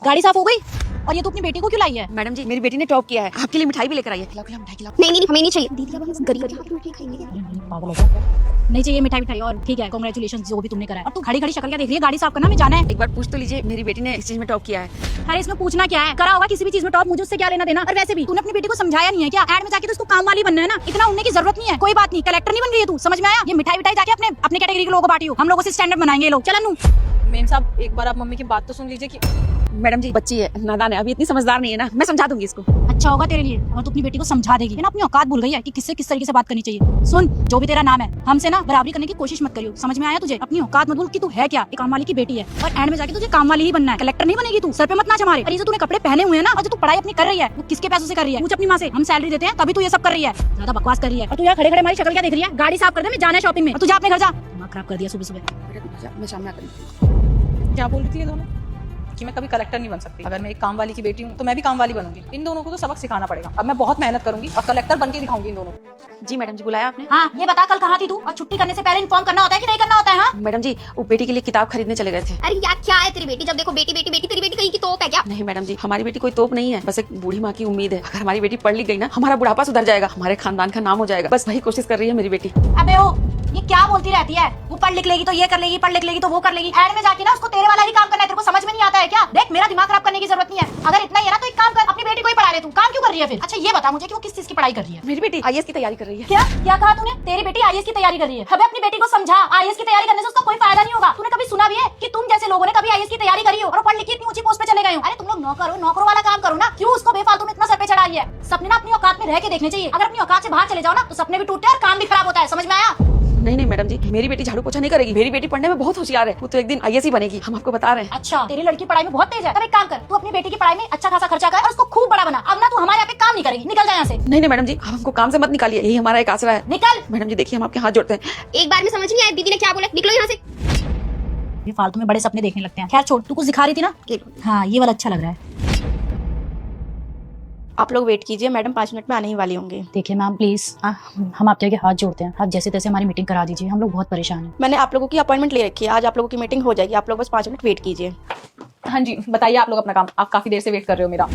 गाड़ी साफ हो गई? और ये तू अपनी बेटी को क्यों लाई है? मैडम जी मेरी बेटी ने टॉप किया है, आपके लिए मिठाई भी लेकर आई है। खिलाओ खिलाओ मिठाई खिलाओ। नहीं नहीं हमें नहीं चाहिए दीदी, अब हम गरीब हैं, मिठाई खाएंगे। पागल हो गया। नहीं चाहिए मिठाई मिठाई। और ठीक है, कांग्रेचुलेशन जो भी तुमने करा है। और तू खड़ी खड़ी शक्ल क्या देख रही है? गाड़ी साफ करना में जाना है। एक बार पूछ तो लीजिए मेरी बेटी ने इस चीज में टॉप किया है। अरे इसमें पूछना क्या है? करा होगा किसी भी चीज में टॉप, मुझे उससे क्या लेना देना। और वैसे भी तूने अपनी बेटी को समझाया नहीं है क्या? एड में जाके तो उसको काम वाली बनना है ना, इतना उड़ने की जरूरत नहीं है। कोई बात नहीं, कलेक्टर नहीं बन रही है तू, समझ में आया? ये मिठाई विठाई जाके अपने अपने कैटेगरी के लोगों को बांटियो, हम लोगों से स्टैंडर्ड बनाएंगे लोग। चल नू। मेम साहब एक बार आप मम्मी की बात तो सुन लीजिए कि मैडम जी बच्ची है, नादान है, अभी इतनी समझदार नहीं है ना, मैं समझा दूंगी इसको। अच्छा होगा तेरे लिए, और तू अपनी बेटी को समझा देगी ना। अपनी औकात भूल गई है कि किससे किस तरीके से बात करनी चाहिए। सुन, जो भी तेरा नाम है, हमसे ना बराबरी करने की कोशिश मत करियो, समझ में आया तुझे? अपनी औकात मत भूल कि तू है क्या, एक काम वाली की बेटी है। और एंड में जाके तुझे काम वाली ही बनना है, कलेक्टर नहीं बनेगी तू। सर पे मत नाच हमारे। और ये जो तूने कपड़े पहने हुए हैं ना, और जो तू पढ़ाई अपनी कर रही है, वो किसके पैसों से कर रही है? पूछ अपनी माँ से। हम सैलरी देते हैं तभी तू ये सब कर रही है। ज्यादा बकवास कर रही है। और तू यहाँ खड़े खड़े हमारी शक्ल क्या देख रही है? गाड़ी साफ कर दे, मैं जाना है शॉपिंग में। और तू जा अपने घर जा। दिमाग खराब कर दिया सुबह सुबह। मैं शाम में आकर क्या बोल रही थी ये दोनों कि मैं कभी कलेक्टर नहीं बन सकती। अगर मैं एक काम वाली की बेटी हूँ तो मैं भी काम वाली बनूंगी। इन दोनों को तो सबक सिखाना पड़ेगा। अब मैं बहुत मेहनत करूंगी और कलेक्टर बन के दिखाऊंगी इन दोनों को। जी मैडम जी बुलाया आपने? हाँ, ये बता कल कहाँ थी तू? और छुट्टी करने से पहले इन्फॉर्म करना होता है कि नहीं करना होता है? हाँ मैडम जी वो बेटी के लिए किताब खरीदने चले गए थे। अरे यार क्या है तेरी बेटी, जब देखो बेटी बेटी बेटी, तेरी बेटी कहीं की तोप है क्या? नहीं मैडम जी हमारी बेटी कोई तोप नहीं है, बस एक बूढ़ी माँ की उम्मीद है। अगर हमारी बेटी पढ़ लिख गई ना, हमारा बुढ़ापा सुधर जाएगा, हमारे खानदान का नाम हो जाएगा। बस वही कोशिश कर रही है मेरी बेटी। अबे ओ, ये क्या बोलती रहती है? वो पढ़ लिख लेगी तो ये कर लेगी, पढ़ लिख लेगी तो वो कर लेगी। एंड में जाके ना उसको तेरे वाला ही काम करना है। तेरे को समझ में नहीं आता है क्या? देख, मेरा दिमाग खराब करने की जरूरत नहीं है। अगर इतना ही है ना तो एक काम कर, अपनी बेटी को ही पढ़ा ले। तू काम क्यों कर रही है फिर? अच्छा ये बता मुझे कि वो किस चीज की पढ़ाई कर रही है? मेरी बेटी आईएएस की तैयारी कर रही है। क्या क्या कहा तूने? तेरी बेटी आईएएस की तैयारी कर रही है? अबे अपनी बेटी को समझा, आईएएस की तैयारी करने से उसका कोई फायदा नहीं होगा। तूने कभी सुना भी है कि तुम जैसे लोगों ने कभी आईएएस की तैयारी करी हो और पढ़ लिख के इतनी ऊंची पोस्ट पे चले गए हो? अरे तुम लोग नौकर हो, नौकरों वाला काम करो ना। क्यों उसको बेफालतू में इतना सर पे चढ़ाई है? सपने ना अपनी औकात में रह के देखने चाहिए। अगर अपनी औकात से बाहर चले जाओ ना तो सपने भी टूटते हैं और काम भी खराब होता है, समझ में आया? नहीं नहीं मैडम जी मेरी बेटी झाड़ू पोछा नहीं करेगी। मेरी बेटी पढ़ने में बहुत होशियार है, वो तो एक दिन आईएएस ही बनेगी, हम आपको बता रहे हैं। अच्छा, तेरी लड़की पढ़ाई में बहुत तेज है। तब एक काम कर, तू अपनी बेटी की पढ़ाई में अच्छा खासा खर्चा कर और उसको खूब बड़ा बना। अब ना तू हमारे यहाँ पे काम नहीं करेगी, निकल जा यहाँ से। नहीं नहीं मैडम जी आप हमको काम से मत निकालिए, यही हमारा एक आसरा है। निकल। मैडम जी देखिए हम आपके हाथ जोड़ते हैं। एक बार में समझ नहीं आया दीदी ने क्या बोला, निकलो यहाँ से। ये फालतू में बड़े सपने देखने लगते हैं। खैर छोड़, तू कुछ दिखा रही थी ना? हाँ ये वाला अच्छा लग रहा है। आप लोग वेट कीजिए, मैडम 5 मिनट में आने ही वाली होंगी। देखिए मैम प्लीज, हम आपके आगे हाथ जोड़ते हैं, आप जैसे तैसे हमारी मीटिंग करा दीजिए, हम लोग बहुत परेशान हैं। मैंने आप लोगों की अपॉइंटमेंट ले रखी है, आज आप लोगों की मीटिंग हो जाएगी, आप लोग बस 5 मिनट वेट कीजिए। हाँ जी बताइए आप लोग अपना काम। आप काफी देर से वेट कर रहे हो मेरा।